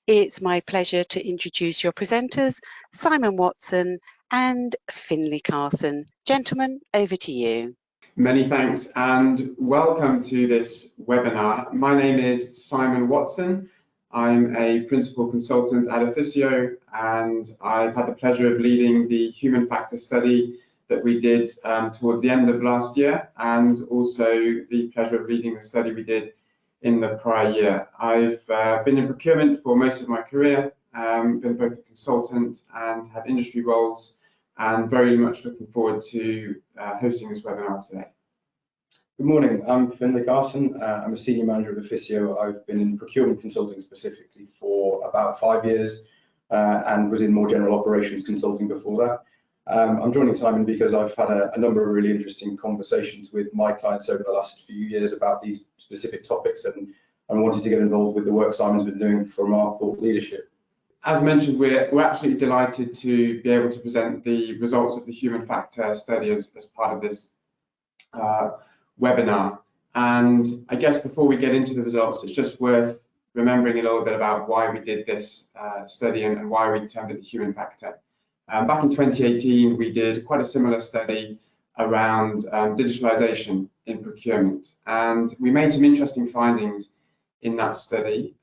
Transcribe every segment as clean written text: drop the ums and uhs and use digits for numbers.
It's my pleasure to introduce your presenters, Simon Watson and Finlay Carson. Gentlemen, over to you. Many thanks and welcome to this webinar. My name is Simon Watson. I'm a principal consultant at Efficio, and I've had the pleasure of leading the human factor study that we did towards the end of last year, and also the pleasure of leading the study we did in the prior year. I've been in procurement for most of my career, been both a consultant and had industry roles, and very much looking forward to hosting this webinar today. Good morning, I'm Finlay Carson. I'm a senior manager at Efficio. I've been in procurement consulting specifically for about 5 years and was in more general operations consulting before that. I'm joining Simon because I've had a number of really interesting conversations with my clients over the last few years about these specific topics, and I wanted to get involved with the work Simon's been doing from our thought leadership. As mentioned, we're absolutely delighted to be able to present the results of the human factor study as part of this webinar. And I guess before we get into the results, it's just worth remembering a little bit about why we did this study and why we termed it the human factor. Back in 2018, we did quite a similar study around digitalization in procurement, and we made some interesting findings in that study.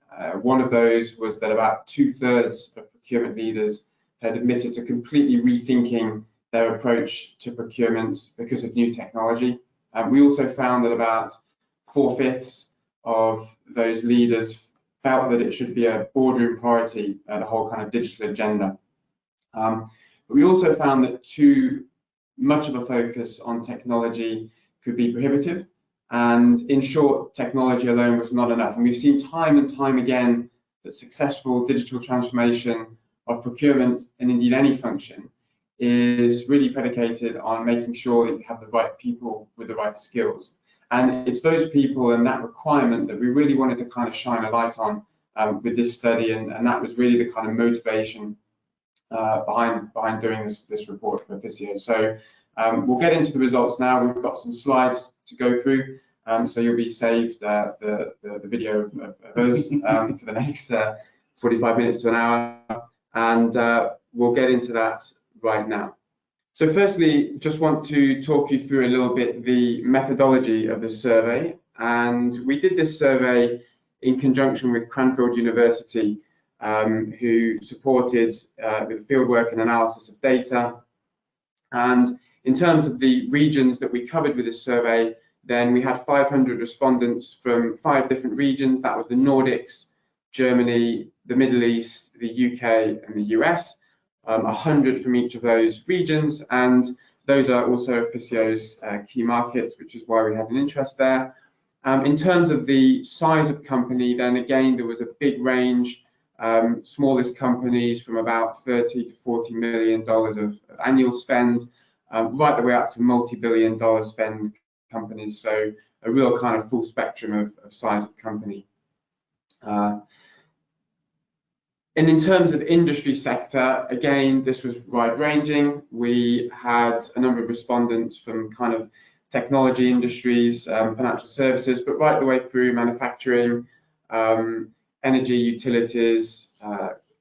One of those was that about 2/3 of procurement leaders had admitted to completely rethinking their approach to procurement because of new technology. We also found that about 4/5 of those leaders felt that it should be a boardroom priority, the whole kind of digital agenda. But we also found that too much of a focus on technology could be prohibitive, and in short, technology alone was not enough. And we've seen time and time again that successful digital transformation of procurement, and indeed any function, is really predicated on making sure that you have the right people with the right skills. And it's those people and that requirement that we really wanted to kind of shine a light on with this study, and that was really the kind of motivation behind doing this report for Efficio. So we'll get into the results now. We've got some slides to go through, so you'll be saved the video of us for the next 45 minutes to an hour, and we'll get into that right now. So firstly, just want to talk you through a little bit the methodology of the survey. And we did this survey in conjunction with Cranfield University, who supported with fieldwork and analysis of data. And in terms of the regions that we covered with this survey, then we had 500 respondents from 5 different regions. That was the Nordics, Germany, the Middle East, the UK, and the US. 100 from each of those regions, and those are also Efficio's key markets, which is why we had an interest there. In terms of the size of company, then again, there was a big range. Smallest companies from about $30 to $40 million of annual spend, right the way up to multi-billion-dollar spend companies. So a real kind of full spectrum of size of company. And in terms of industry sector, again, this was wide-ranging. We had a number of respondents from kind of technology industries, financial services, but right the way through manufacturing, energy, utilities,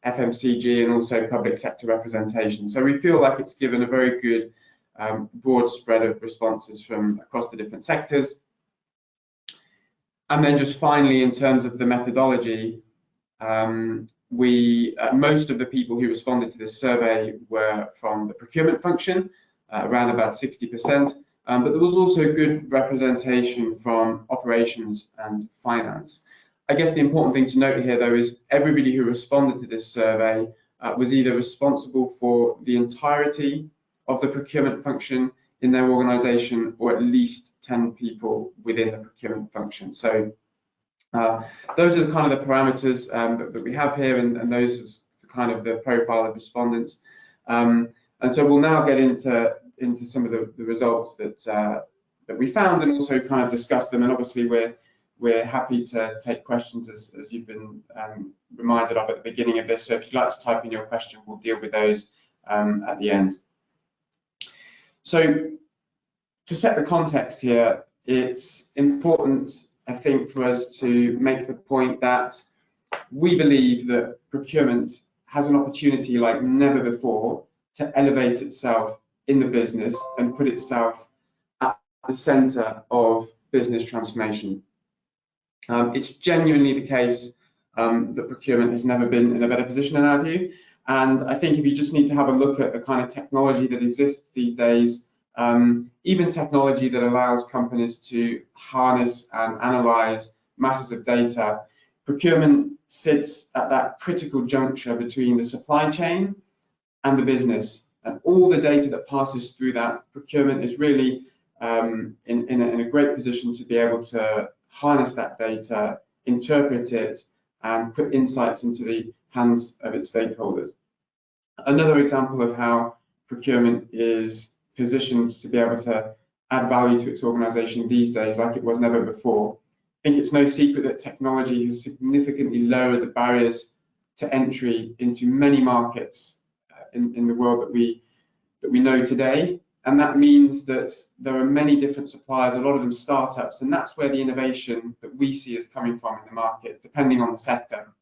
FMCG, and also public sector representation. So we feel like it's given a very good broad spread of responses from across the different sectors. And then just finally, in terms of the methodology, most of the people who responded to this survey were from the procurement function, around about 60%, but there was also good representation from operations and finance. I guess the important thing to note here, though, is everybody who responded to this survey was either responsible for the entirety of the procurement function in their organization, or at least 10 people within the procurement function. So those are the kind of the parameters that we have here, and those are the kind of the profile of respondents. And so we'll now get into some of the results that we found, and also kind of discuss them. And obviously we're happy to take questions as you've been reminded of at the beginning of this. So if you'd like to type in your question, we'll deal with those at the end. So to set the context here, it's important, I think, for us to make the point that we believe that procurement has an opportunity like never before to elevate itself in the business and put itself at the centre of business transformation. It's genuinely the case that procurement has never been in a better position in our view. And I think if you just need to have a look at the kind of technology that exists these days, even technology that allows companies to harness and analyse masses of data, procurement sits at that critical juncture between the supply chain and the business. And all the data that passes through that, procurement is really in a great position to be able to harness that data, interpret it, and put insights into the hands of its stakeholders. Another example of how procurement is positioned to be able to add value to its organisation these days like it was never before. I think it's no secret that technology has significantly lowered the barriers to entry into many markets in the world that we know today. And that means that there are many different suppliers, a lot of them startups, and that's where the innovation that we see is coming from in the market, depending on the sector.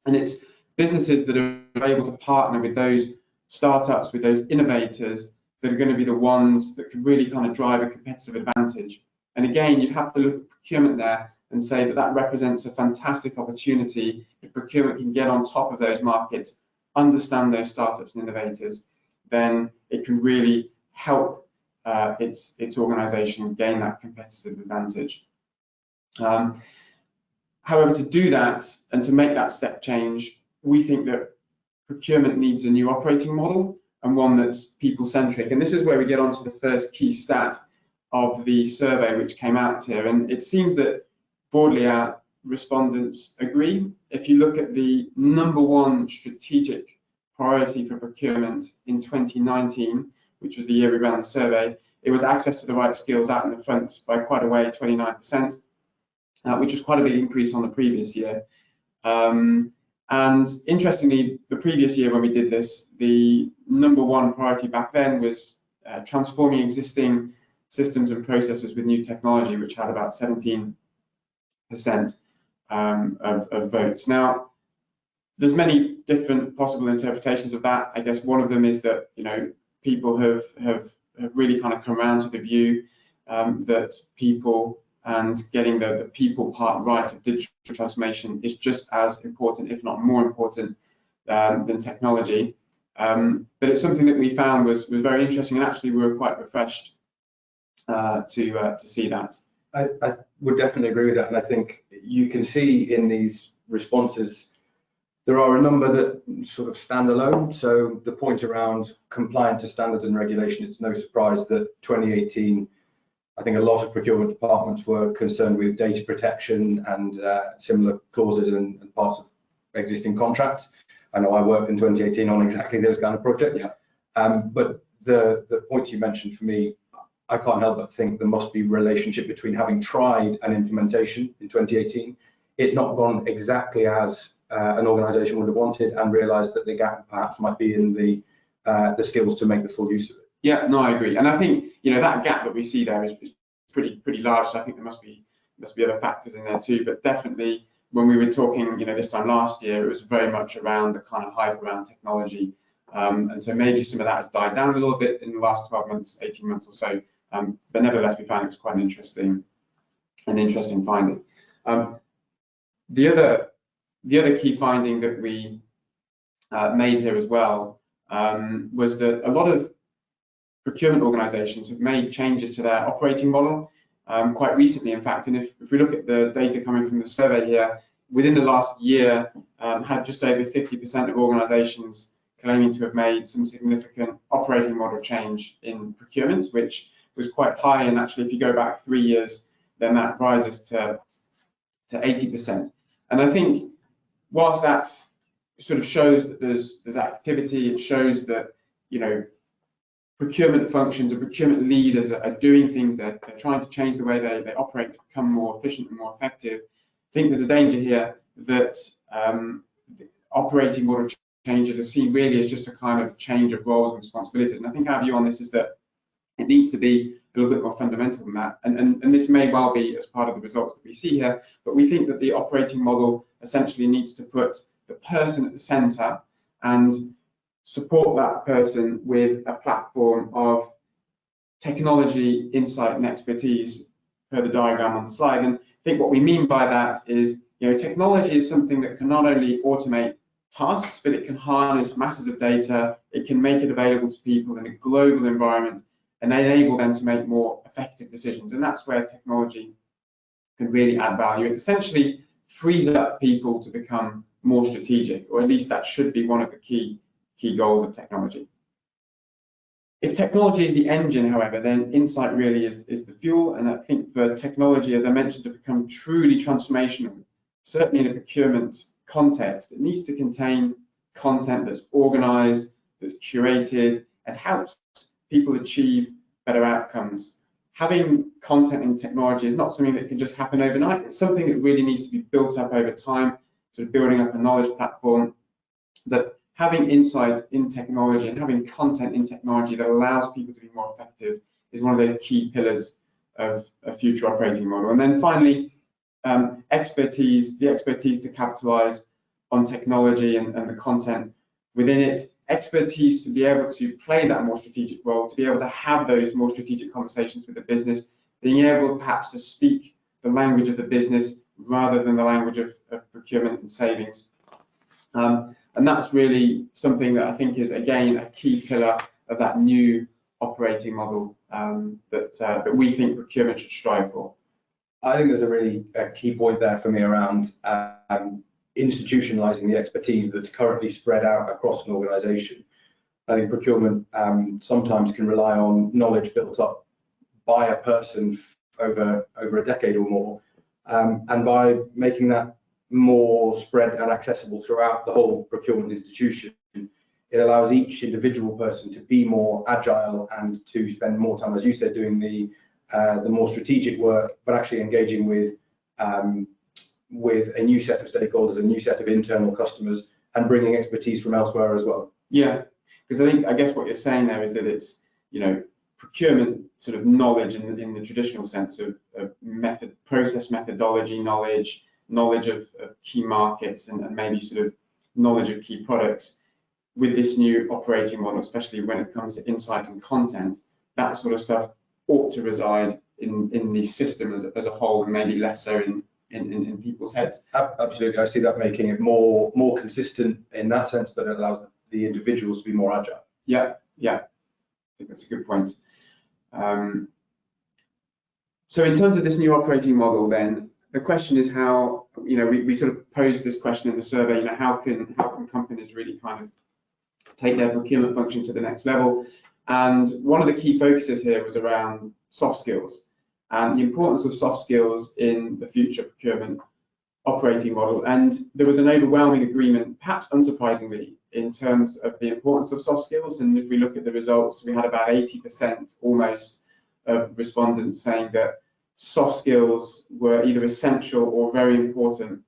And it's businesses that are able to partner with those startups, with those innovators, that are going to be the ones that can really kind of drive a competitive advantage. And again, you'd have to look at procurement there and say that that represents a fantastic opportunity. If procurement can get on top of those markets, understand those startups and innovators, then it can really help its organisation gain that competitive advantage. However, to do that and to make that step change, we think that procurement needs a new operating model and one that's people-centric. And this is where we get onto the first key stat of the survey which came out here. And it seems that broadly our respondents agree. If you look at the #1 strategic priority for procurement in 2019, which was the year we ran the survey, it was access to the right skills out in the front by quite a way, 29%, which was quite a big increase on the previous year. And interestingly, the previous year when we did this, the #1 priority back then was transforming existing systems and processes with new technology, which had about 17% of votes. Now, there's many different possible interpretations of that. I guess one of them is that, you know, people have really kind of come around to the view that people and getting the people part right of digital transformation is just as important, if not more important, than technology. But it's something that we found was very interesting, and actually we were quite refreshed to see that. I would definitely agree with that, and I think you can see in these responses there are a number that sort of stand alone. So the point around compliant to standards and regulation, it's no surprise that 2018, I think a lot of procurement departments were concerned with data protection and similar clauses and parts of existing contracts. I know I worked in 2018 on exactly those kind of projects. Yeah. But the points you mentioned, for me, I can't help but think there must be a relationship between having tried an implementation in 2018, it not gone exactly as an organisation would have wanted, and realised that the gap perhaps might be in the skills to make the full use of it. Yeah, no, I agree, and I think, you know, that gap that we see there is pretty large. So I think there must be other factors in there too. But definitely, when we were talking, you know, this time last year, it was very much around the kind of hype around technology, and so maybe some of that has died down a little bit in the last 12 months, 18 months or so. But nevertheless, we found it was quite an interesting finding. The other key finding that we made here as well was that a lot of procurement organisations have made changes to their operating model quite recently, in fact. And if we look at the data coming from the survey here, within the last year, had just over 50% of organisations claiming to have made some significant operating model change in procurement, which was quite high. And actually, if you go back 3 years, then that rises to 80%. And I think whilst that sort of shows that there's activity, it shows that, you know, procurement functions and procurement leaders are doing things, they're trying to change the way they operate to become more efficient and more effective. I think there's a danger here that operating model changes are seen really as just a kind of change of roles and responsibilities. And I think our view on this is that It needs to be a little bit more fundamental than that. And this may well be as part of the results that we see here, but we think that the operating model essentially needs to put the person at the center and support that person with a platform of technology, insight, and expertise per the diagram on the slide. And I think what we mean by that is, technology is something that can not only automate tasks, but it can harness masses of data. It can make it available to people in a global environment and enable them to make more effective decisions. And that's where technology can really add value. It essentially frees up people to become more strategic, or at least that should be one of the key goals of technology. If technology is the engine, however, then insight really is the fuel. And I think for technology, as I mentioned, to become truly transformational, certainly in a procurement context, it needs to contain content that's organized, that's curated, and helps people achieve better outcomes. Having content in technology is not something that can just happen overnight. It's something that really needs to be built up over time, sort of building up a knowledge platform. But having insight in technology and having content in technology that allows people to be more effective is one of those key pillars of a future operating model. And then finally, expertise, the expertise to capitalize on technology and the content within it, expertise to be able to play that more strategic role, to be able to have those more strategic conversations with the business, being able perhaps to speak the language of the business rather than the language of procurement and savings. And that's really something that I think is, again, a key pillar of that new operating model that we think procurement should strive for. I think there's a really key point there for me around institutionalizing the expertise that's currently spread out across an organization. I think procurement sometimes can rely on knowledge built up by a person over a decade or more, and by making that more spread and accessible throughout the whole procurement institution, it allows each individual person to be more agile and to spend more time, as you said, doing the more strategic work, but actually engaging with a new set of stakeholders, a new set of internal customers, and bringing expertise from elsewhere as well. Yeah, because I guess what you're saying there is that it's, procurement sort of knowledge in the traditional sense of process methodology knowledge of key markets and maybe sort of knowledge of key products. With this new operating model, especially when it comes to insight and content, that sort of stuff ought to reside in the system as a whole, and maybe less so in people's heads. Absolutely, I see that making it more consistent in that sense, but it allows the individuals to be more agile. Yeah, I think that's a good point. So in terms of this new operating model, then the question is how, we sort of posed this question in the survey, how can companies really kind of take their procurement function to the next level? And one of the key focuses here was around soft skills and the importance of soft skills in the future procurement operating model. And there was an overwhelming agreement, perhaps unsurprisingly, in terms of the importance of soft skills. And if we look at the results, we had about 80% almost of respondents saying that soft skills were either essential or very important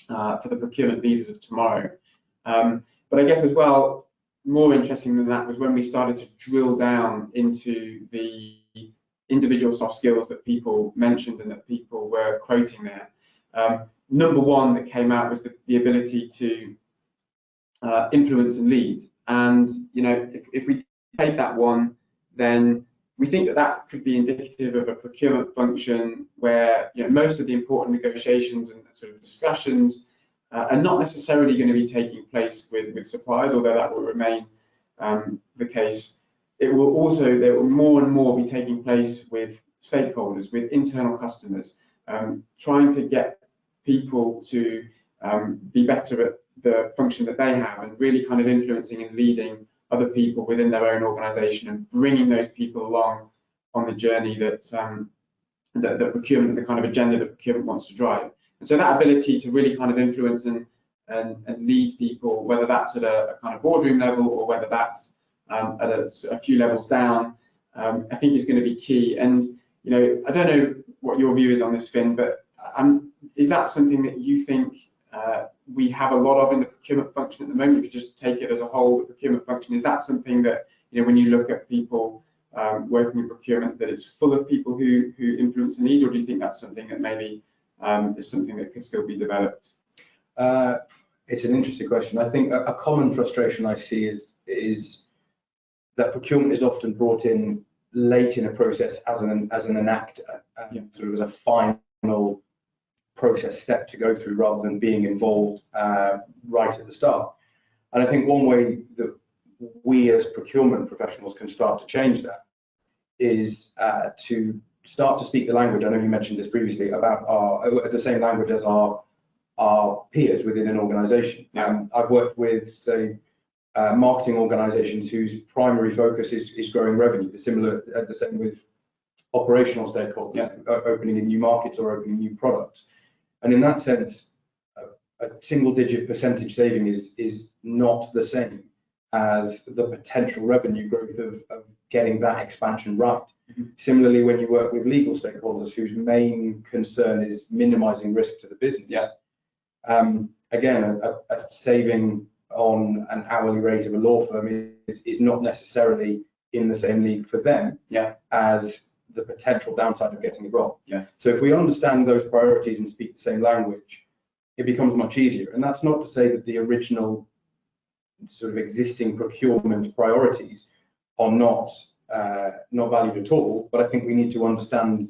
for the procurement leaders of tomorrow. But I guess as well, more interesting than that was when we started to drill down into the individual soft skills that people mentioned and that people were quoting there. Number one that came out was the ability to influence and lead. And if we take that one, then we think that could be indicative of a procurement function where most of the important negotiations and sort of discussions are not necessarily going to be taking place with suppliers, although that will remain the case. There will more and more be taking place with stakeholders, with internal customers, trying to get people to be better at the function that they have and really kind of influencing and leading other people within their own organization and bringing those people along on the journey that the procurement, the kind of agenda that procurement wants to drive. And so that ability to really kind of influence and lead people, whether that's at a kind of boardroom level or whether that's at a few levels down, I think is going to be key. And I don't know what your view is on this, Finn, but is that something that you think we have a lot of in the procurement function at the moment? If you just take it as a whole, the procurement function, is that something that when you look at people working in procurement, that it's full of people who influence and lead, or do you think that's something that maybe is something that could still be developed? It's an interesting question. I think a common frustration I see is that procurement is often brought in late in a process as an enactor, sort of as a final process step to go through, rather than being involved right at the start. And I think one way that we as procurement professionals can start to change that is to start to speak the language. I know you mentioned this previously about the same language as our peers within an organisation. I've worked with, say, marketing organisations whose primary focus is growing revenue. The same with operational stakeholders, opening in new markets or opening new products. And in that sense, a single-digit percentage saving is not the same as the potential revenue growth of getting that expansion right. Similarly, when you work with legal stakeholders whose main concern is minimising risk to the business, again, a saving on an hourly rate of a law firm is not necessarily in the same league for them as the potential downside of getting it wrong. So if we understand those priorities and speak the same language, it becomes much easier. And that's not to say that the original sort of existing procurement priorities are not valued at all, but I think we need to understand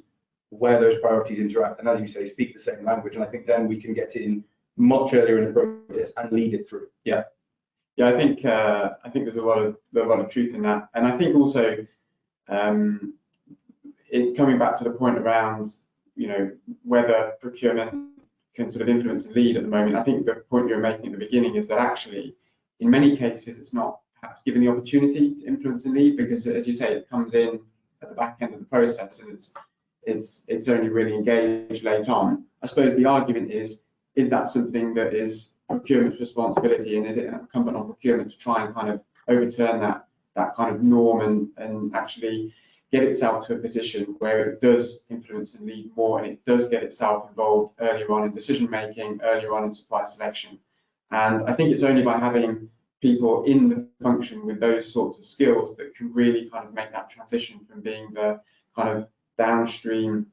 where those priorities interact, and as you say, speak the same language. And I think then we can get in much earlier in the process and lead it through. I think there's a lot of truth in that, and I think also coming back to the point around whether procurement can sort of influence and lead at the moment. I think the point you were making at the beginning is that actually, in many cases, it's not perhaps given the opportunity to influence and lead, because, as you say, it comes in at the back end of the process, and it's only really engaged late on. I suppose the argument is that something that is procurement's responsibility, and is it incumbent on procurement to try and kind of overturn that kind of norm and actually get itself to a position where it does influence and lead more, and it does get itself involved earlier on in decision making, earlier on in supply selection. And I think it's only by having people in the function with those sorts of skills that can really kind of make that transition from being the kind of downstream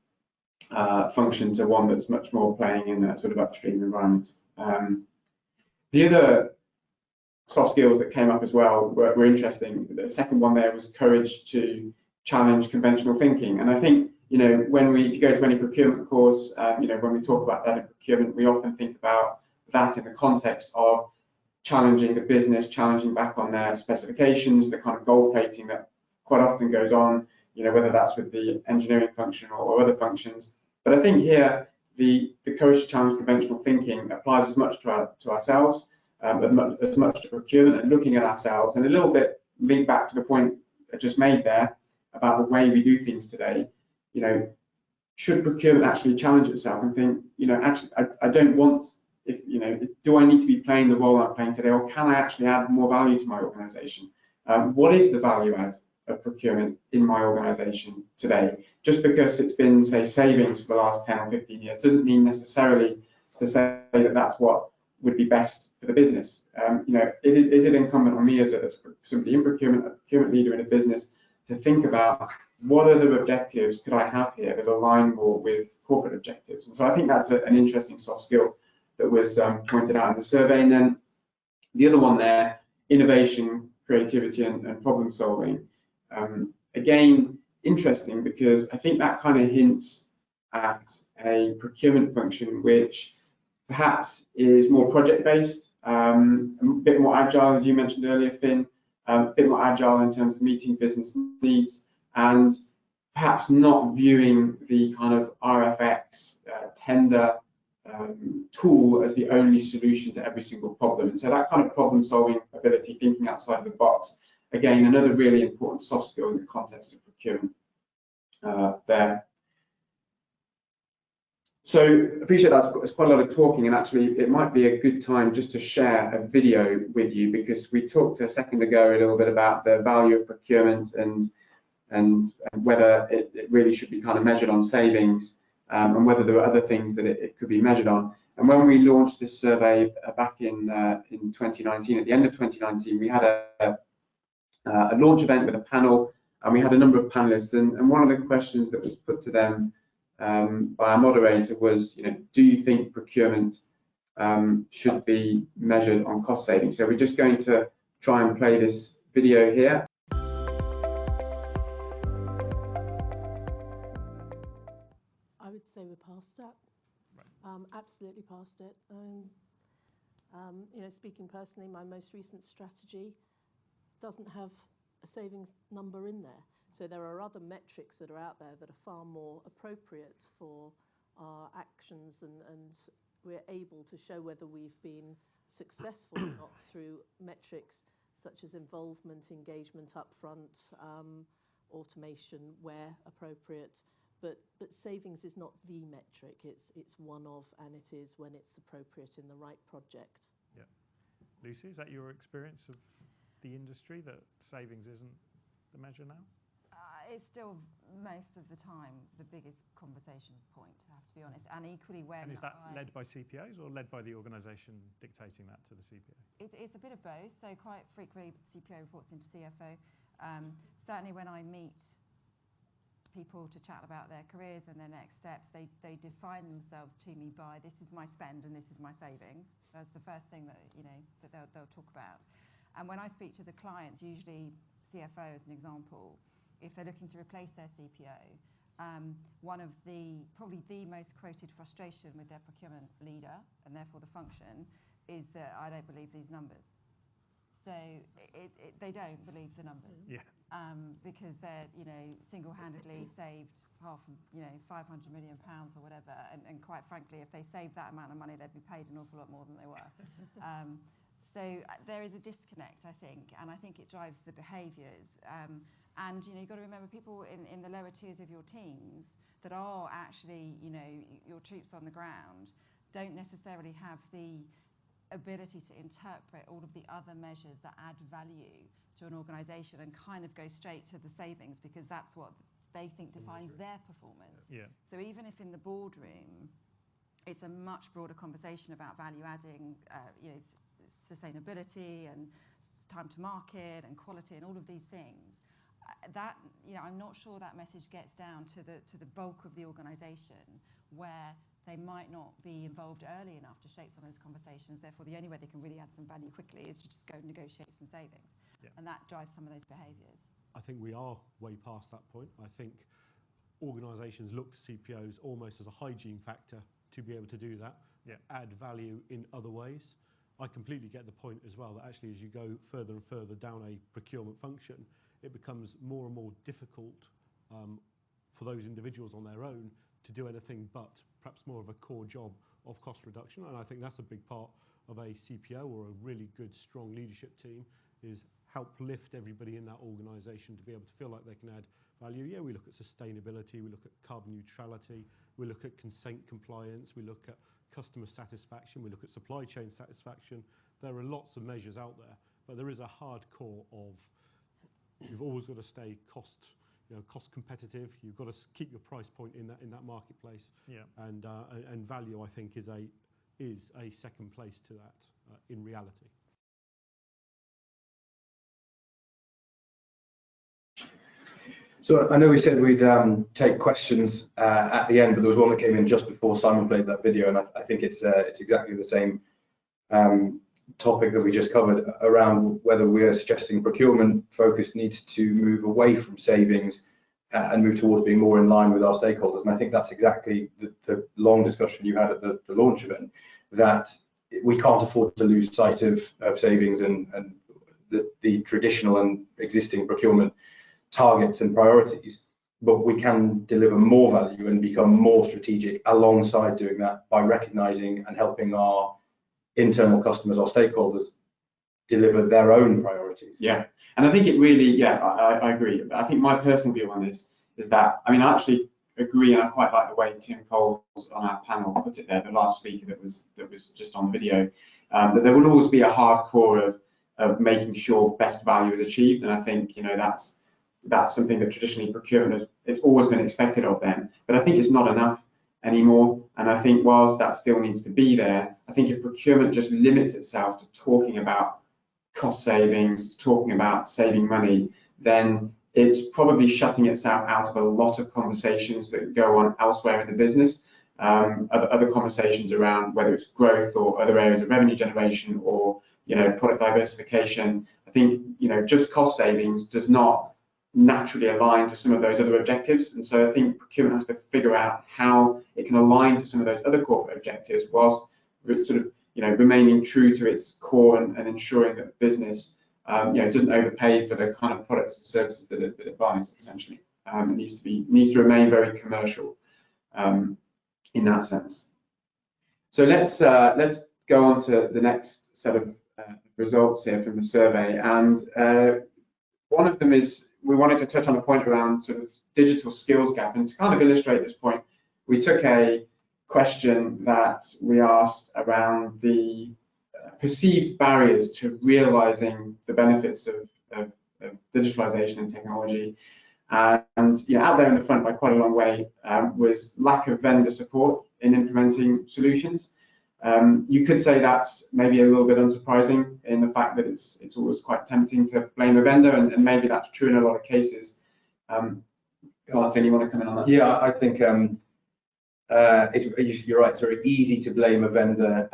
function to one that's much more playing in that sort of upstream environment. The other soft skills that came up as well were interesting. The second one there was courage to challenge conventional thinking. And I think, if you go to any procurement course, when we talk about that in procurement, we often think about that in the context of challenging the business, challenging back on their specifications, the kind of gold plating that quite often goes on, whether that's with the engineering function or other functions. But I think here, the courage to challenge conventional thinking applies as much to ourselves, as much to procurement, and looking at ourselves, and a little bit link back to the point I just made there about the way we do things today. Should procurement actually challenge itself and think, actually, I don't want, do I need to be playing the role I'm playing today, or can I actually add more value to my organisation? What is the value add of procurement in my organisation today? Just because it's been, say, savings for the last 10 or 15 years doesn't mean necessarily to say that that's what would be best for the business. Is it incumbent on me as somebody in procurement, a procurement leader in a business, to think about what other objectives could I have here that align more with corporate objectives? And so I think that's an interesting soft skill that was pointed out in the survey. And then the other one there, innovation, creativity, and problem solving. Again, interesting, because I think that kind of hints at a procurement function which perhaps is more project-based, a bit more agile, as you mentioned earlier, Finn, a bit more agile in terms of meeting business needs, and perhaps not viewing the kind of RFX tender tool as the only solution to every single problem. And so that kind of problem-solving ability, thinking outside of the box, again, another really important soft skill in the context of procurement there. So I appreciate that's quite a lot of talking, and actually it might be a good time just to share a video with you, because we talked a second ago a little bit about the value of procurement and whether it really should be kind of measured on savings, and whether there are other things that it could be measured on. And when we launched this survey back in 2019, at the end of 2019, we had a launch event with a panel, and we had a number of panelists, and one of the questions that was put to them by our moderator was, do you think procurement should be measured on cost savings? So we're just going to try and play this video here. I would say we're past that. Right. Absolutely past it. Speaking personally, my most recent strategy doesn't have a savings number in there. So there are other metrics that are out there that are far more appropriate for our actions, and we're able to show whether we've been successful or not through metrics such as involvement, engagement upfront, automation where appropriate. But savings is not the metric. It's one of, and it is when it's appropriate in the right project. Yeah. Lucy, is that your experience of the industry, that savings isn't the measure now? It's still most of the time the biggest conversation point, I have to be honest. And equally when... And is that led by CPOs or led by the organisation dictating that to the CPO? It's a bit of both. So quite frequently CPO reports into CFO. Certainly when I meet people to chat about their careers and their next steps, they define themselves to me by, this is my spend and this is my savings. That's the first thing that that they'll talk about. And when I speak to the clients, usually CFO as an example, if they're looking to replace their CPO, one of probably the most quoted frustration with their procurement leader and therefore the function is that I don't believe these numbers. So they don't believe the numbers. Yeah. Because they're single-handedly saved 500 million pounds or whatever, and quite frankly, if they saved that amount of money, they'd be paid an awful lot more than they were. So there is a disconnect, I think, and I think it drives the behaviours. And you've got to remember, people in the lower tiers of your teams that are actually your troops on the ground don't necessarily have the ability to interpret all of the other measures that add value to an organisation and kind of go straight to the savings, because that's what they think defines their performance. Yeah. So even if in the boardroom it's a much broader conversation about value adding, sustainability and time to market and quality and all of these things, that I'm not sure that message gets down to the bulk of the organisation, where they might not be involved early enough to shape some of those conversations. Therefore, the only way they can really add some value quickly is to just go and negotiate some savings. Yeah. And that drives some of those behaviours. I think we are way past that point. I think organisations look to CPOs almost as a hygiene factor to be able to do that, add value in other ways. I completely get the point as well that actually as you go further and further down a procurement function, it becomes more and more difficult for those individuals on their own to do anything but perhaps more of a core job of cost reduction. And I think that's a big part of a CPO or a really good, strong leadership team, is help lift everybody in that organisation to be able to feel like they can add value. Yeah, we look at sustainability, we look at carbon neutrality, we look at consent compliance, we look at customer satisfaction, we look at supply chain satisfaction. There are lots of measures out there, but there is a hardcore of you've always got to stay cost competitive. You've got to keep your price point in that marketplace. Yeah. And value, I think, is a second place to that in reality. So I know we said we'd take questions at the end, but there was one that came in just before Simon played that video, and I think it's exactly the same topic that we just covered, around whether we are suggesting procurement focus needs to move away from savings and move towards being more in line with our stakeholders. And I think that's exactly the long discussion you had at the launch event, that we can't afford to lose sight of savings and the traditional and existing procurement targets and priorities, but we can deliver more value and become more strategic alongside doing that by recognizing and helping our internal customers, our stakeholders, deliver their own priorities. Yeah, and I think it really, I agree. I think my personal view on this is that, I actually agree, and I quite like the way Tim Coles on our panel put it there, the last speaker that was just on the video, that there will always be a hardcore of making sure best value is achieved, and I think that's something that traditionally procurement it's always been expected of them, but I think it's not enough anymore. And I think whilst that still needs to be there, I think if procurement just limits itself to talking about cost savings, talking about saving money, then it's probably shutting itself out of a lot of conversations that go on elsewhere in the business, other conversations around whether it's growth or other areas of revenue generation or product diversification. I think just cost savings does not naturally align to some of those other objectives, and so I think procurement has to figure out how it can align to some of those other corporate objectives whilst sort of remaining true to its core and ensuring that the business doesn't overpay for the kind of products and services that it buys. Essentially, it needs to remain very commercial in that sense. So let's go on to the next set of results here from the survey, and one of them is we wanted to touch on a point around sort of digital skills gap, and to kind of illustrate this point, we took a question that we asked around the perceived barriers to realizing the benefits of digitalization and technology. And out there in the front by quite a long way was lack of vendor support in implementing solutions. You could say that's maybe a little bit unsurprising in the fact that it's always quite tempting to blame a vendor, and maybe that's true in a lot of cases. Finn, you want to come in on that? Yeah, I think you're right. It's very easy to blame a vendor,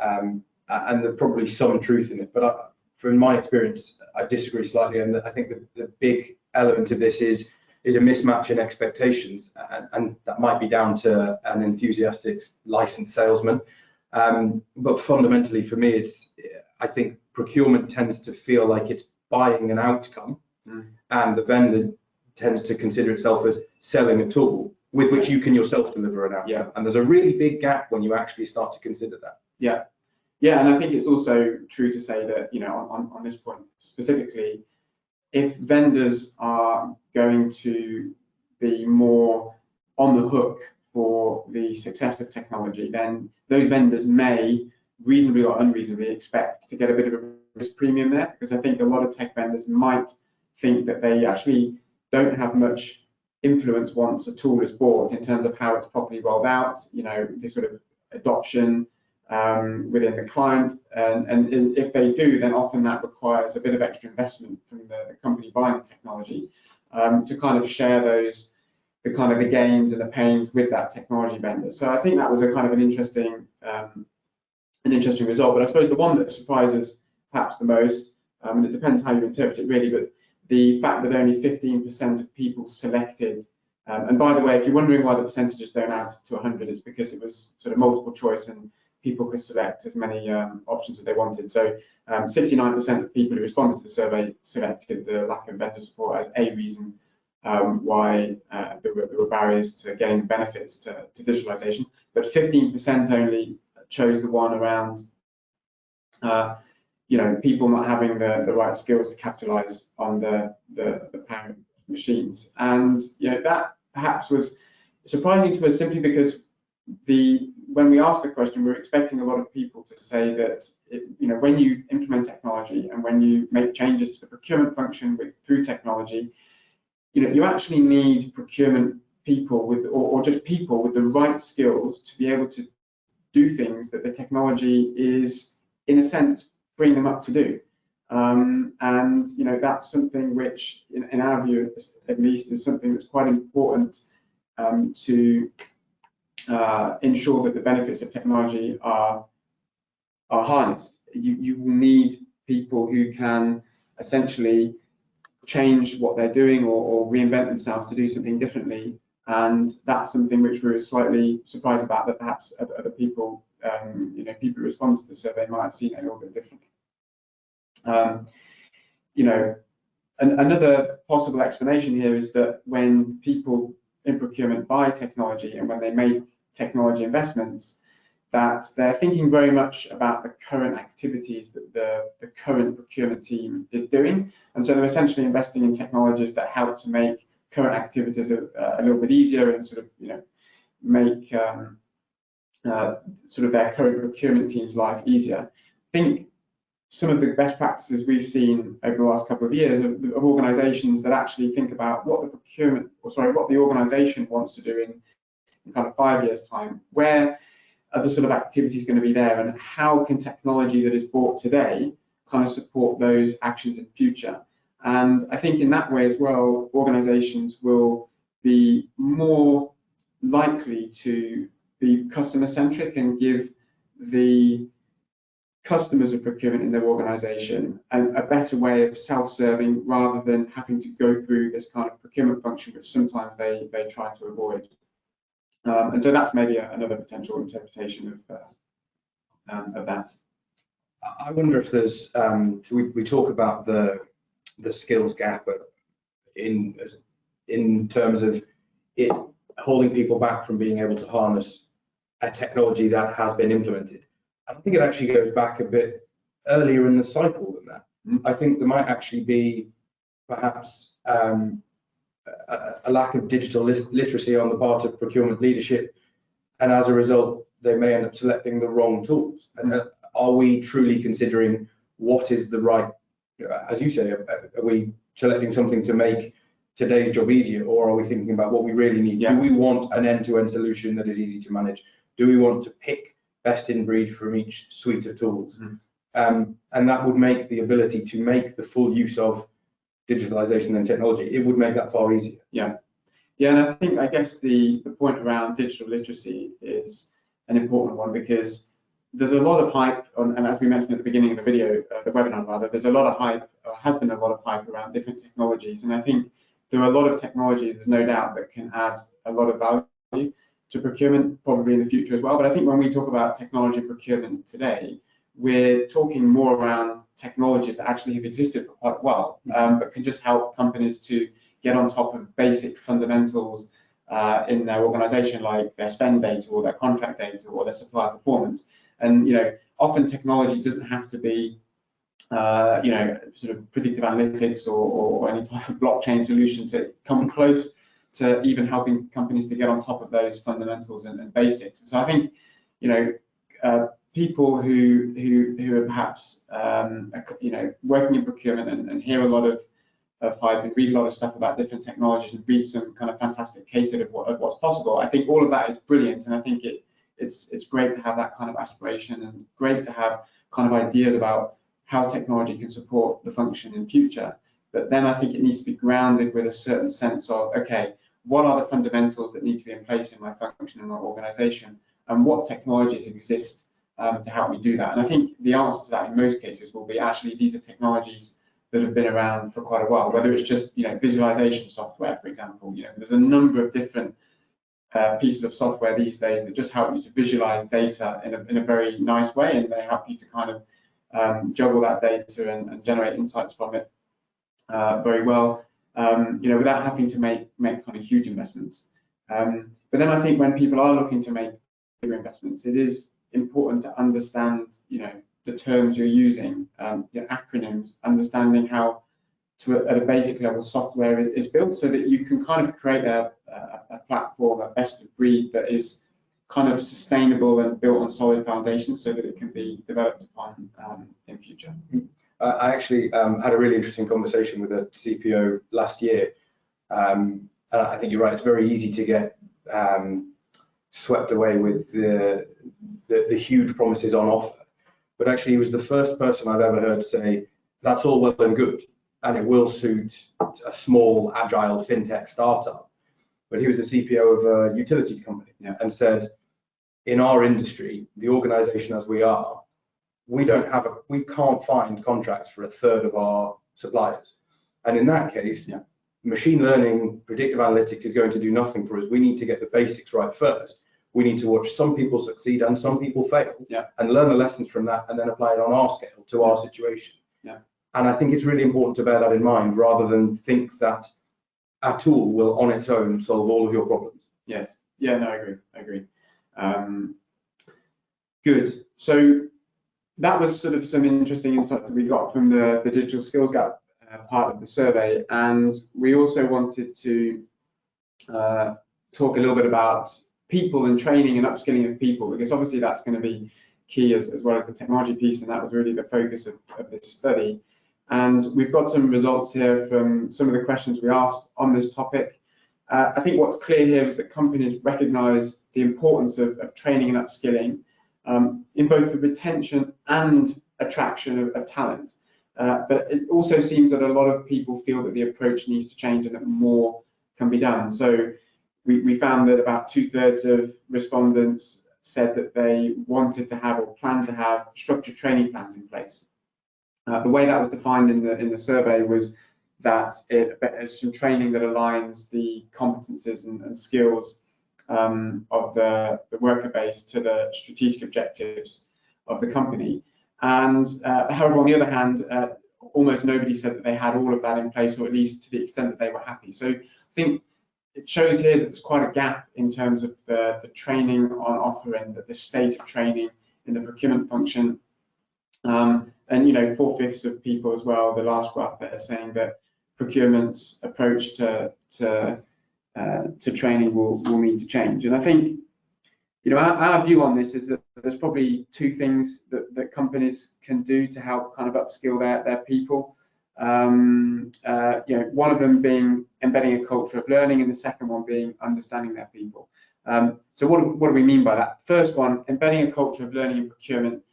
and there's probably some truth in it. But from my experience, I disagree slightly, and I think the big element of this is a mismatch in expectations, and that might be down to an enthusiastic licensed salesman. But fundamentally, for me, I think procurement tends to feel like it's buying an outcome, and the vendor tends to consider itself as selling a tool with which you can yourself deliver an outcome. Yeah. And there's a really big gap when you actually start to consider that. Yeah, yeah, and I think it's also true to say that on this point specifically, if vendors are going to be more on the hook for the success of technology, then those vendors may reasonably or unreasonably expect to get a bit of a risk premium there, because I think a lot of tech vendors might think that they actually don't have much influence once a tool is bought in terms of how it's properly rolled out, the sort of adoption within the client, and if they do, then often that requires a bit of extra investment from the company buying the technology to kind of share the gains and the pains with that technology vendor. So I think that was a kind of an interesting result. But I suppose the one that surprises perhaps the most, and it depends how you interpret it really, but the fact that only 15% of people selected, and by the way, if you're wondering why the percentages don't add to 100, it's because it was sort of multiple choice and people could select as many options as they wanted. So 69% of people who responded to the survey selected the lack of vendor support as a reason why there were barriers to getting the benefits to digitalization, but 15% only chose the one around people not having the right skills to capitalize on the power of machines. And that perhaps was surprising to us simply because when we asked the question, we were expecting a lot of people to say that when you implement technology and when you make changes to the procurement function through technology, you actually need procurement people or just people with the right skills to be able to do things that the technology is, in a sense, bring them up to do. And that's something which, in our view at least, is something that's quite important to ensure that the benefits of technology are harnessed. You will need people who can essentially change what they're doing or reinvent themselves to do something differently, and that's something which we were slightly surprised about, that perhaps other people, people who responded to the survey might have seen it a little bit differently. Another possible explanation here is that when people in procurement buy technology and when they make technology investments, that they're thinking very much about the current activities that the current procurement team is doing, and so they're essentially investing in technologies that help to make current activities a little bit easier and sort of make sort of their current procurement team's life easier. I think some of the best practices we've seen over the last couple of years of organisations that actually think about what the organisation wants to do in kind of 5 years' time. Where are the sort of activities going to be there, and how can technology that is bought today kind of support those actions in future? And I think in that way as well, organizations will be more likely to be customer centric and give the customers of procurement in their organization a better way of self-serving rather than having to go through this kind of procurement function, which sometimes they try to avoid. And so that's maybe another potential interpretation of that. I wonder if there's, we talk about the skills gap in terms of it holding people back from being able to harness a technology that has been implemented. I think it actually goes back a bit earlier in the cycle than that. I think there might actually be perhaps a lack of digital literacy on the part of procurement leadership, and as a result, they may end up selecting the wrong tools. And are we truly considering what is the right, as you say, are we selecting something to make today's job easier, or are we thinking about what we really need? Yeah. Do we want an end-to-end solution that is easy to manage? Do we want to pick best in breed from each suite of tools? And that would make the ability to make the full use of digitalization and technology, it would make that far easier. Yeah, and I guess the point around digital literacy is an important one, because there's a lot of hype on, and as we mentioned at the beginning of the video, the webinar rather, there's a lot of hype, or has been a lot of hype around different technologies, and I think there are a lot of technologies, there's no doubt, that can add a lot of value to procurement, probably in the future as well. But I think when we talk about technology procurement today, we're talking more around technologies that actually have existed for quite a while, but can just help companies to get on top of basic fundamentals in their organization, like their spend data or their contract data or their supplier performance. And often technology doesn't have to be sort of predictive analytics or any type of blockchain solution to come close to even helping companies to get on top of those fundamentals and basics. So I think people who are perhaps working in procurement and hear a lot of hype and read a lot of stuff about different technologies and read some kind of fantastic case study of what's possible, I think all of that is brilliant, and I think it's great to have that kind of aspiration and great to have kind of ideas about how technology can support the function in future. But then I think it needs to be grounded with a certain sense of, okay, what are the fundamentals that need to be in place in my function, in my organization, and what technologies exist to help me do that? And I think the answer to that in most cases will be, actually, these are technologies that have been around for quite a while, whether it's just visualization software, for example. There's a number of different pieces of software these days that just help you to visualize data in a very nice way, and they help you to kind of juggle that data and generate insights from it very well, without having to make kind of huge investments. But then I think when people are looking to make bigger investments, it is important to understand, the terms you're using, your acronyms, understanding how at a basic level software is built, so that you can kind of create a platform, a best of breed that is kind of sustainable and built on solid foundations, so that it can be developed upon in future. I actually had a really interesting conversation with a CPO last year, and I think you're right, it's very easy to get swept away with the huge promises on offer. But actually, he was the first person I've ever heard say, that's all well and good, and it will suit a small, agile fintech startup. But he was the CPO of a utilities company, and said, in our industry, the organization as we are, we can't find contracts for a third of our suppliers. And in that case, machine learning, predictive analytics is going to do nothing for us. We need to get the basics right first. We need to watch some people succeed and some people fail, and learn the lessons from that, and then apply it on our scale to our situation. And I think it's really important to bear that in mind, rather than think that a tool will on its own solve all of your problems. Yes. Yeah, no, I agree. Good. So that was sort of some interesting insights that we got from the digital skills gap part of the survey. And we also wanted to talk a little bit about people and training and upskilling of people, because obviously that's going to be key as well as the technology piece, and that was really the focus of this study. And we've got some results here from some of the questions we asked on this topic. I think what's clear here is that companies recognise the importance of training and upskilling in both the retention and attraction of talent. But it also seems that a lot of people feel that the approach needs to change and that more can be done. So we found that about 2/3 of respondents said that they wanted to have or planned to have structured training plans in place. The way that was defined in the survey was that it's some training that aligns the competences and skills of the worker base to the strategic objectives of the company. And however, on the other hand, almost nobody said that they had all of that in place, or at least to the extent that they were happy. So I think it shows here that there's quite a gap in terms of the training on offer and the state of training in the procurement function. And 4/5 of people as well, the last graph there, saying that procurement's approach to training will need to change. And I think our view on this is that there's probably two things that companies can do to help kind of upskill their people. One of them being embedding a culture of learning, and the second one being understanding their people. So what do we mean by that? First one, embedding a culture of learning in procurement.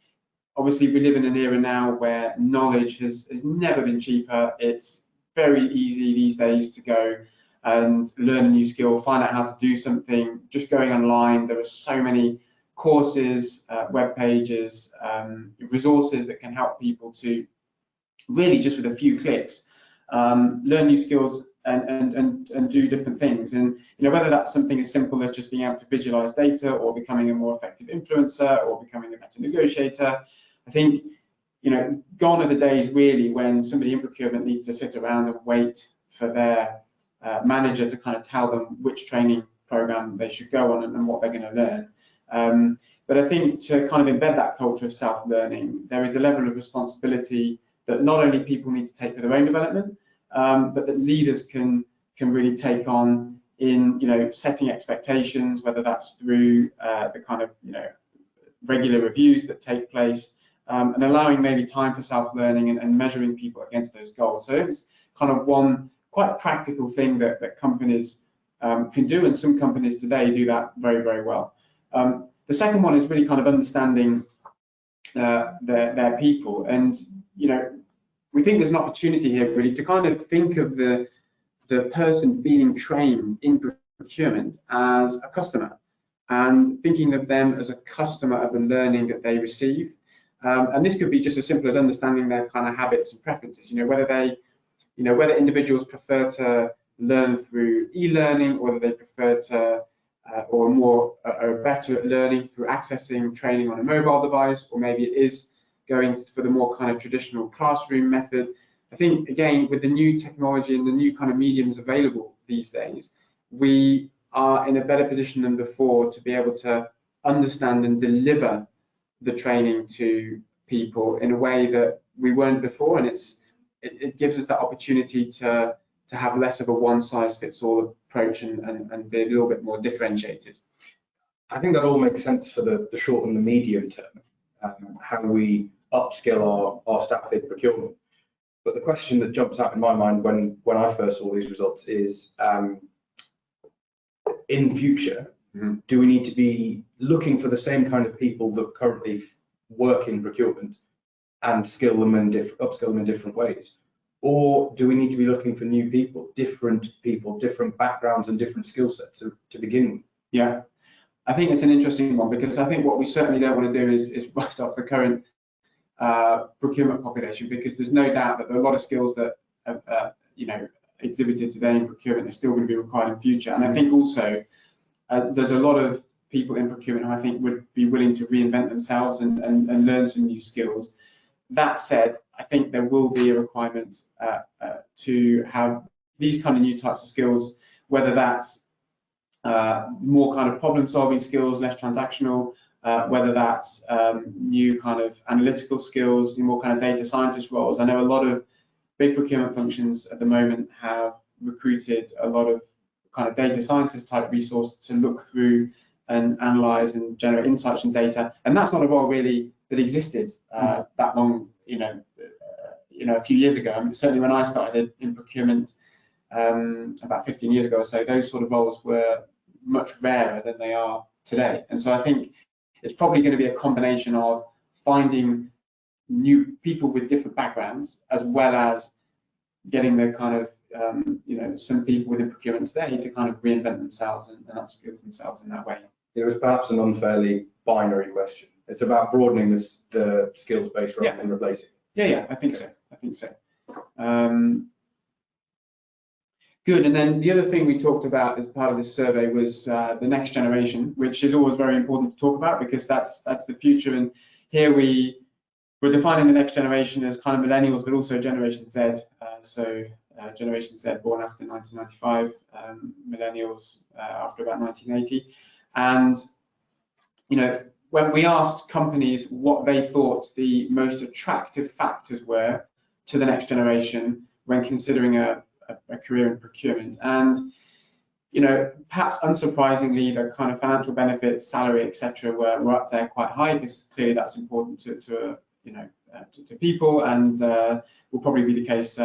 Obviously, we live in an era now where knowledge has never been cheaper. It's very easy these days to go and learn a new skill, find out how to do something, just going online. There are so many courses, web pages, resources that can help people to really just with a few clicks learn new skills and do different things. And whether that's something as simple as just being able to visualize data, or becoming a more effective influencer, or becoming a better negotiator. I think gone are the days really when somebody in procurement needs to sit around and wait for their manager to kind of tell them which training program they should go on and what they're going to learn. But I think to kind of embed that culture of self-learning, there is a level of responsibility that not only people need to take for their own development, but that leaders can really take on in setting expectations, whether that's through the kind of regular reviews that take place, and allowing maybe time for self-learning and measuring people against those goals. So it's kind of one quite practical thing that companies can do, and some companies today do that very, very well. The second one is really kind of understanding their people, and we think there's an opportunity here really to kind of think of the person being trained in procurement as a customer, and thinking of them as a customer of the learning that they receive. And this could be just as simple as understanding their kind of habits and preferences. Whether individuals prefer to learn through e-learning, or whether they prefer to or are better at learning through accessing training on a mobile device, or maybe it is going for the more kind of traditional classroom method. I think, again, with the new technology and the new kind of mediums available these days, we are in a better position than before to be able to understand and deliver the training to people in a way that we weren't before, and it gives us that opportunity to have less of a one-size-fits-all approach and be a little bit more differentiated. I think that all makes sense for the short and the medium term, how we upskill our staff in procurement. But the question that jumps out in my mind when I first saw these results is, in future, do we need to be looking for the same kind of people that currently work in procurement and upskill them in different ways? Or do we need to be looking for new people, different backgrounds and different skill sets to begin with? Yeah, I think it's an interesting one, because I think what we certainly don't want to do is write off the current procurement population, because there's no doubt that there are a lot of skills that exhibited today in procurement are still going to be required in future. And I think also there's a lot of people in procurement who I think would be willing to reinvent themselves and learn some new skills. That said, I think there will be a requirement to have these kind of new types of skills, whether that's more kind of problem-solving skills, less transactional, whether that's new kind of analytical skills, more kind of data scientist roles. I know a lot of big procurement functions at the moment have recruited a lot of kind of data scientist type resource to look through and analyze and generate insights and data. And that's not a role really that existed that long, a few years ago. I mean, certainly when I started in procurement about 15 years ago or so, those sort of roles were much rarer than they are today. And so I think it's probably going to be a combination of finding new people with different backgrounds, as well as getting the kind of some people within procurement today to kind of reinvent themselves and upskill themselves in that way. It was perhaps an unfairly binary question. It's about broadening the skills base rather than replacing. Yeah, I think so. I think so. Good. And then the other thing we talked about as part of this survey was the next generation, which is always very important to talk about because that's the future. And here we're defining the next generation as kind of millennials, but also Generation Z. Generation Z born after 1995, millennials after about 1980. And when we asked companies what they thought the most attractive factors were to the next generation when considering a career in procurement, and perhaps unsurprisingly, the kind of financial benefits, salary, etc., were up there quite high because clearly that's important to people, and will probably be the case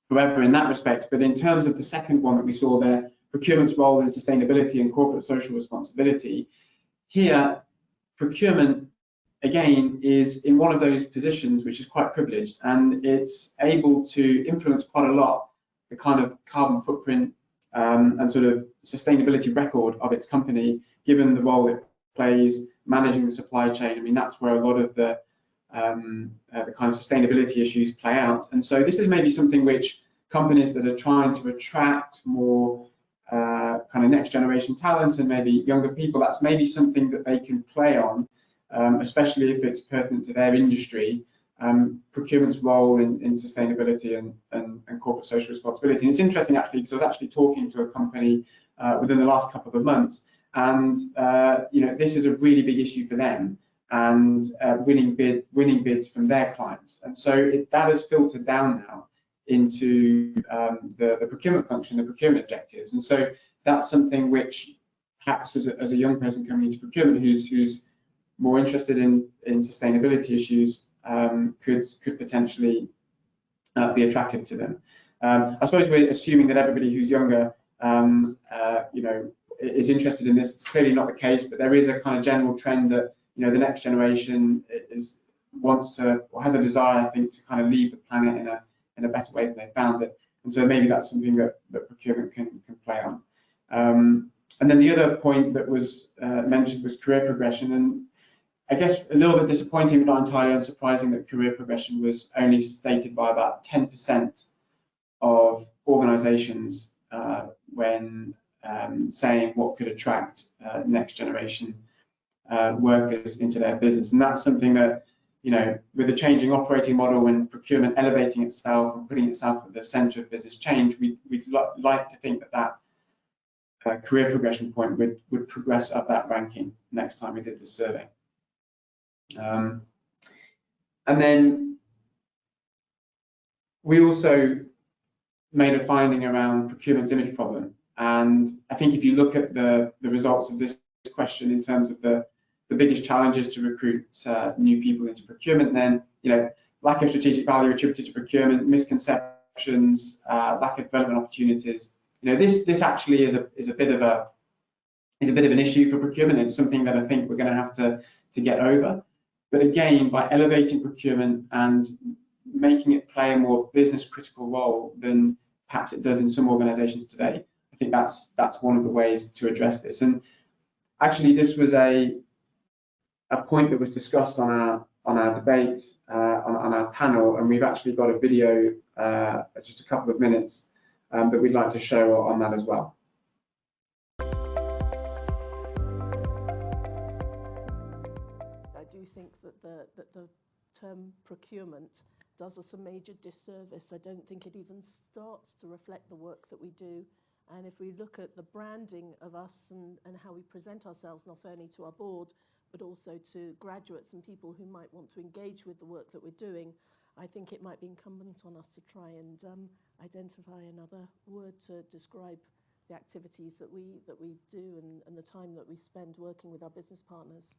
forever in that respect. But in terms of the second one that we saw there, procurement's role in sustainability and corporate social responsibility, here procurement again is in one of those positions which is quite privileged, and it's able to influence quite a lot the kind of carbon footprint and sort of sustainability record of its company, given the role it plays managing the supply chain. I mean, that's where a lot of the kind of sustainability issues play out. And so this is maybe something which companies that are trying to attract more kind of next generation talent and maybe younger people, that's maybe something that they can play on, especially if it's pertinent to their industry, procurement's role in sustainability and corporate social responsibility. And it's interesting actually, because I was actually talking to a company within the last couple of months, and this is a really big issue for them, and winning bids from their clients. And so that has filtered down now into the procurement function, the procurement objectives. And so that's something which perhaps as a young person coming into procurement who's more interested in sustainability issues could potentially be attractive to them. I suppose we're assuming that everybody who's younger is interested in this. It's clearly not the case, but there is a kind of general trend that the next generation wants to, or has a desire, I think, to kind of leave the planet in a better way than they found it. And so maybe that's something that procurement can play on. And then the other point that was mentioned was career progression. And I guess a little bit disappointing, but not entirely unsurprising, that career progression was only stated by about 10% of organisations when saying what could attract next generation workers into their business. And that's something that, with the changing operating model and procurement elevating itself and putting itself at the centre of business change, we'd like to think that career progression point would progress up that ranking next time we did the survey. And then we also made a finding around procurement's image problem. And I think if you look at the results of this question in terms of the biggest challenges to recruit new people into procurement, then lack of strategic value attributed to procurement, misconceptions, lack of development opportunities. This actually is a bit of an issue for procurement. It's something that I think we're going to have to get over. But again, by elevating procurement and making it play a more business critical role than perhaps it does in some organisations today, I think that's one of the ways to address this. And actually, this was a point that was discussed on our debate, on our panel, and we've actually got a video, just a couple of minutes, that we'd like to show on that as well. I do think that the term procurement does us a major disservice. I don't think it even starts to reflect the work that we do. And if we look at the branding of us and how we present ourselves, not only to our board, but also to graduates and people who might want to engage with the work that we're doing, I think it might be incumbent on us to try and identify another word to describe the activities that we do and the time that we spend working with our business partners.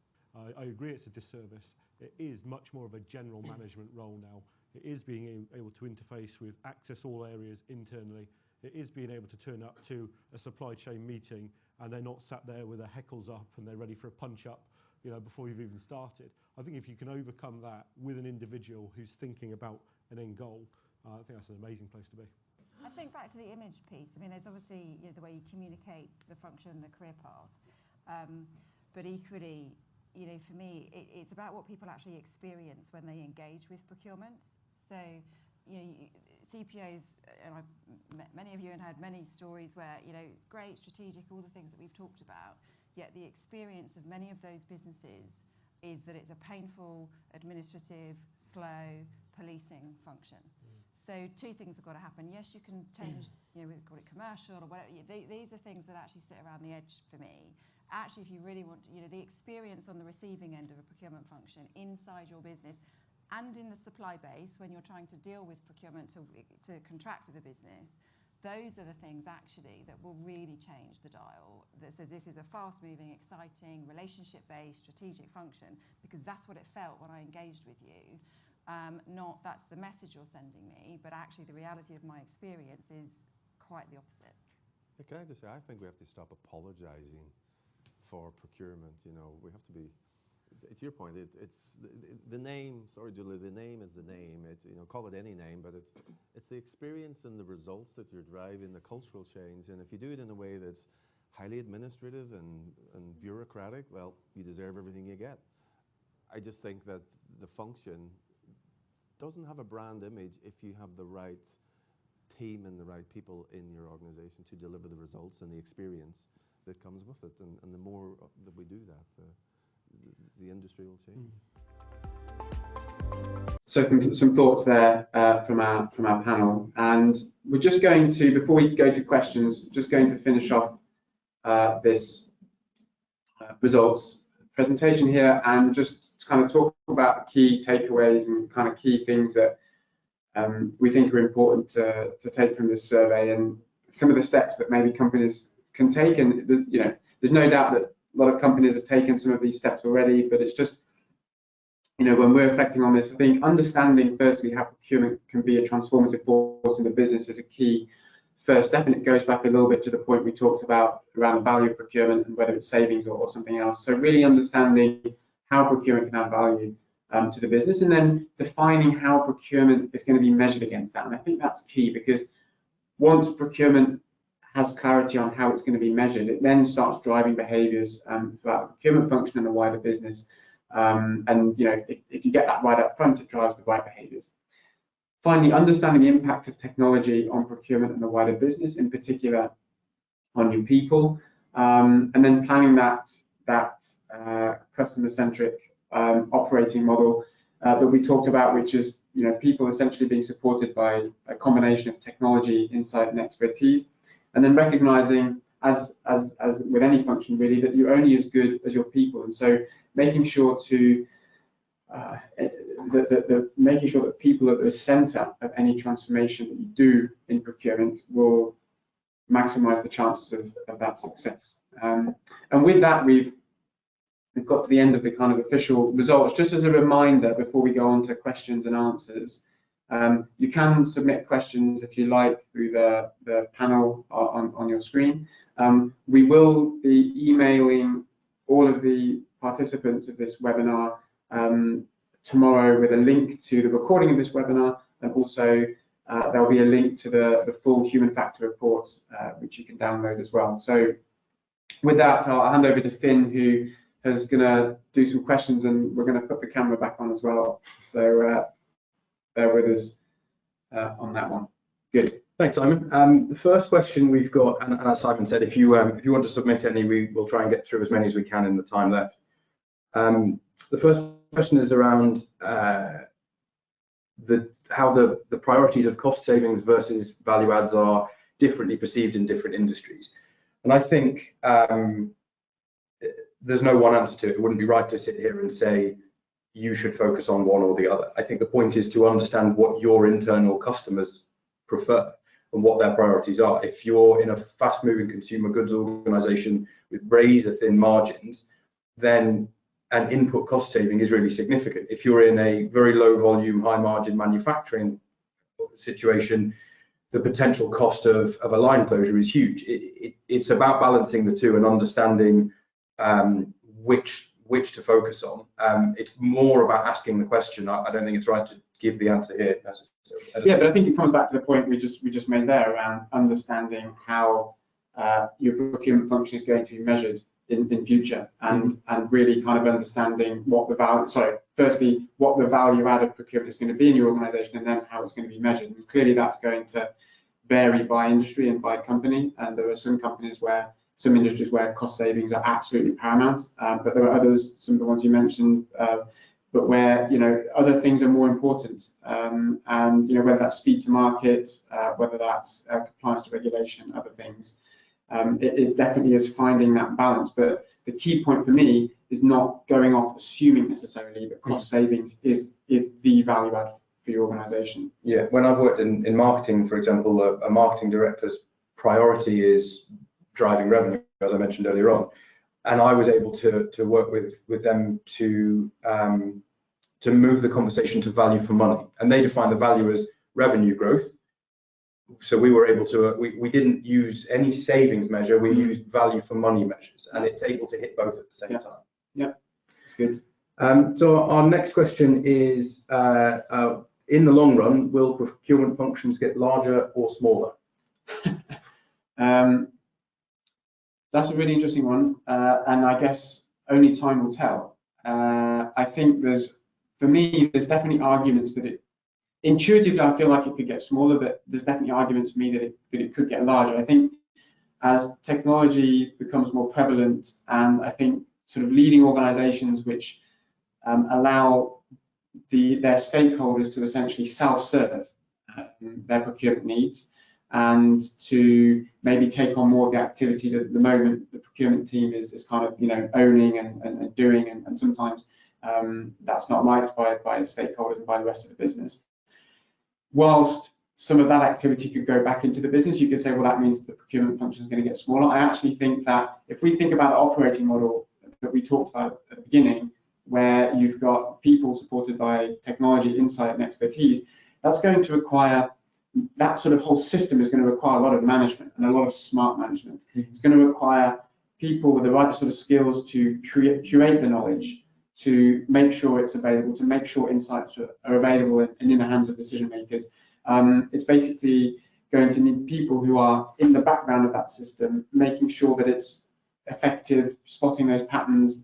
I agree it's a disservice. It is much more of a general management role now. It is being able to interface with access all areas internally. It is being able to turn up to a supply chain meeting and they're not sat there with their heckles up and they're ready for a punch up, before you've even started. I think if you can overcome that with an individual who's thinking about an end goal, I think that's an amazing place to be. I think back to the image piece. I mean, there's obviously the way you communicate the function and the career path, but equally, for me, it's about what people actually experience when they engage with procurement. So, CPOs, and I've met many of you and had many stories where it's great, strategic, all the things that we've talked about. Yet the experience of many of those businesses is that it's a painful, administrative, slow policing function. So two things have got to happen. Yes, you can change, we call it commercial or whatever. These are things that actually sit around the edge for me. Actually, if you really want to, the experience on the receiving end of a procurement function inside your business and in the supply base when you're trying to deal with procurement to contract with a business, those are the things actually that will really change the dial. That says this is a fast-moving, exciting, relationship-based, strategic function, because that's what it felt when I engaged with you. Not that's the message you're sending me, but actually the reality of my experience is quite the opposite. Can I just say, I think we have to stop apologising for procurement. We have to be, to your point, it's the name, sorry Julie, the name is the name. It's, call it any name, but it's the experience and the results that you're driving, the cultural change. And if you do it in a way that's highly administrative and bureaucratic, well, you deserve everything you get. I just think that the function doesn't have a brand image if you have the right team and the right people in your organization to deliver the results and the experience that comes with it. And the more that we do that, the industry will change. So some thoughts there from our panel, and we're just going to, before we go to questions, just going to finish off this results presentation here and just kind of talk about the key takeaways and kind of key things that we think are important to take from this survey, and some of the steps that maybe companies can take. And there's no doubt that a lot of companies have taken some of these steps already, but it's just, when we're reflecting on this, I think understanding firstly how procurement can be a transformative force in the business is a key first step, and it goes back a little bit to the point we talked about around the value of procurement and whether it's savings or something else. So really understanding how procurement can add value to the business, and then defining how procurement is going to be measured against that. And I think that's key, because once procurement has clarity on how it's going to be measured, it then starts driving behaviours throughout the procurement function and the wider business. If you get that right up front, it drives the right behaviours. Finally, understanding the impact of technology on procurement and the wider business, in particular on your people, and then planning that customer-centric operating model that we talked about, which is people essentially being supported by a combination of technology, insight, and expertise, and then recognizing, as with any function really, that you're only as good as your people. And so making sure to making sure that people are at the center of any transformation that you do in procurement will maximize the chances of that success. And with that, we've got to the end of the kind of official results. Just as a reminder, before we go on to questions and answers, you can submit questions if you like through the panel on your screen. We will be emailing all of the participants of this webinar tomorrow with a link to the recording of this webinar, and also there will be a link to the full human factor report, which you can download as well. So with that, I'll hand over to Finn, who is going to do some questions, and we're going to put the camera back on as well. So bear with us on that one. Good. Thanks, Simon. The first question we've got, and as Simon said, if you want to submit any, we will try and get through as many as we can in the time left. The first question is around how the priorities of cost savings versus value adds are differently perceived in different industries. And I think there's no one answer to it. It wouldn't be right to sit here and say you should focus on one or the other. I think the point is to understand what your internal customers prefer and what their priorities are. If you're in a fast-moving consumer goods organization with razor-thin margins, then an input cost saving is really significant. If you're in a very low-volume, high-margin manufacturing situation, the potential cost of a line closure is huge. It's about balancing the two and understanding which which to focus on. It's more about asking the question. I don't think it's right to give the answer here necessarily. Yeah, but I think it comes back to the point we just made there around understanding how your procurement function is going to be measured in future, and really kind of understanding what the value. Firstly, what the value add of procurement is going to be in your organisation, and then how it's going to be measured. And clearly, that's going to vary by industry and by company. And there are some industries where cost savings are absolutely paramount, but there are others, some of the ones you mentioned, but where other things are more important, and whether that's speed to market, whether that's compliance to regulation, other things. It definitely is finding that balance. But the key point for me is not going off assuming necessarily that cost savings is the value add for your organisation. Yeah, when I've worked in marketing, for example, a marketing director's priority is driving revenue, as I mentioned earlier on, and I was able to work with them to move the conversation to value for money, and they define the value as revenue growth. So we were able to we didn't use any savings measure, we used value for money measures, and it's able to hit both at the same time. Yeah, it's good. So our next question is, in the long run, will procurement functions get larger or smaller? That's a really interesting one, and I guess only time will tell. I think for me, there's definitely arguments that intuitively I feel like it could get smaller, but there's definitely arguments for me that it could get larger. I think as technology becomes more prevalent, and I think sort of leading organisations which allow their stakeholders to essentially self-serve their procurement needs, and to maybe take on more of the activity that at the moment the procurement team is kind of owning and doing, and sometimes that's not liked by the stakeholders and by the rest of the business. Whilst some of that activity could go back into the business, you could say, well, that means the procurement function is going to get smaller. I actually think that if we think about the operating model that we talked about at the beginning, where you've got people supported by technology, insight, and expertise, that's going to require, that sort of whole system is going to require a lot of management and a lot of smart management. It's going to require people with the right sort of skills to curate the knowledge, to make sure it's available, to make sure insights are available and in the hands of decision makers. It's basically going to need people who are in the background of that system, making sure that it's effective, spotting those patterns.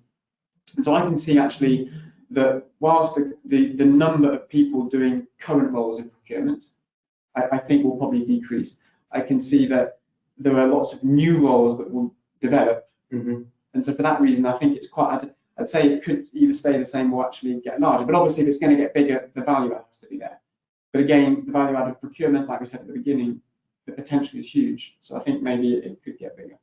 And so I can see actually that whilst the number of people doing current roles in procurement, I think will probably decrease. I can see that there are lots of new roles that will develop. And so for that reason, I think it's quite, I'd say it could either stay the same or actually get larger. But obviously, if it's going to get bigger, the value add has to be there. But again, the value add of procurement, like I said at the beginning, the potential is huge. So I think maybe it could get bigger.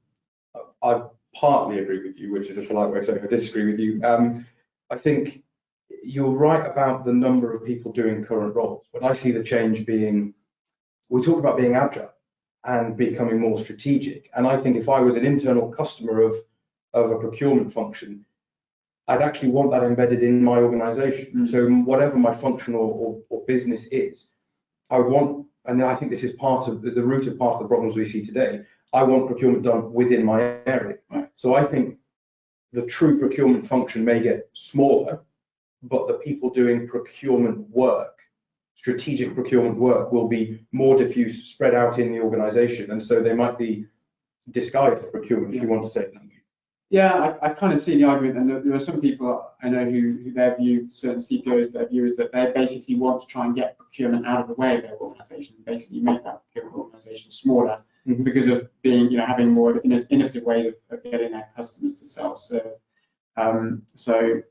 I partly agree with you, which is a polite way of saying I disagree with you. I think you're right about the number of people doing current roles. But I see the change being, we talk about being agile and becoming more strategic. And I think if I was an internal customer of a procurement function, I'd actually want that embedded in my organisation. So whatever my function or business is, I would want, and I think this is part of the root of part of the problems we see today, I want procurement done within my area. So I think the true procurement function may get smaller, but the people doing procurement work, strategic procurement work, will be more diffuse, spread out in the organisation. And so they might be disguised procurement, if you want to say it that way. Yeah, I kind of see the argument, and there are some people I know who their view, certain CPOs, their view is that they basically want to try and get procurement out of the way of their organisation, basically make that procurement organisation smaller because of being, having more innovative ways of getting their customers to self-serve. So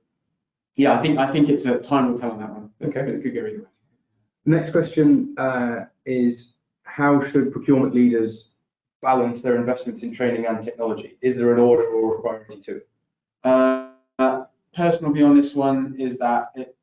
yeah, I think it's a time will tell on that one. Okay, but it could go either way. The next question is, how should procurement leaders balance their investments in training and technology? Is there an order or a priority to it? Personal view on this one is that it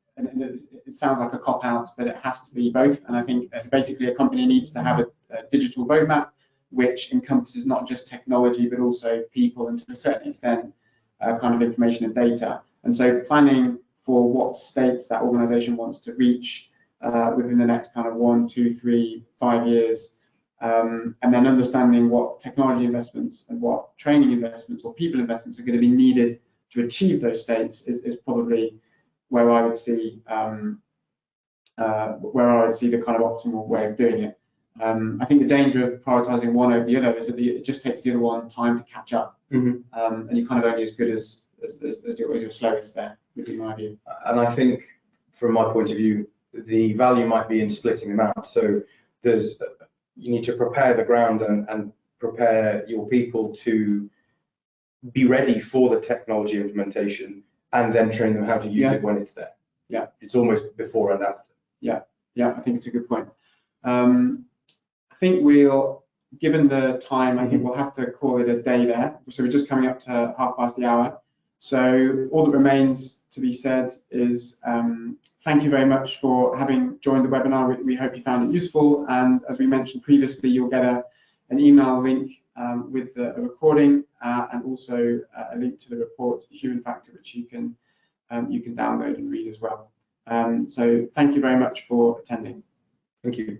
sounds like a cop-out, but it has to be both. And I think basically a company needs to have a digital roadmap which encompasses not just technology, but also people, and to a certain extent, kind of information and data. And so planning for what states that organization wants to reach within the next kind of 1, 2, 3, 5 years, and then understanding what technology investments and what training investments or people investments are going to be needed to achieve those states is probably where I would see the kind of optimal way of doing it. I think the danger of prioritising one over the other is that it just takes the other one time to catch up, and you're kind of only as good as your slowest there, would be my view. And I think, from my point of view, the value might be in splitting them out. So you need to prepare the ground and prepare your people to be ready for the technology implementation, and then train them how to use it when it's there. Yeah, it's almost before and after. Yeah, I think it's a good point. I think we'll, given the time, I think we'll have to call it a day there. So we're just coming up to 1/2 the hour. So all that remains to be said is thank you very much for having joined the webinar. We hope you found it useful. And as we mentioned previously, you'll get an email link with a recording and also a link to the report, the Human Factor, which you can download and read as well. So thank you very much for attending. Thank you.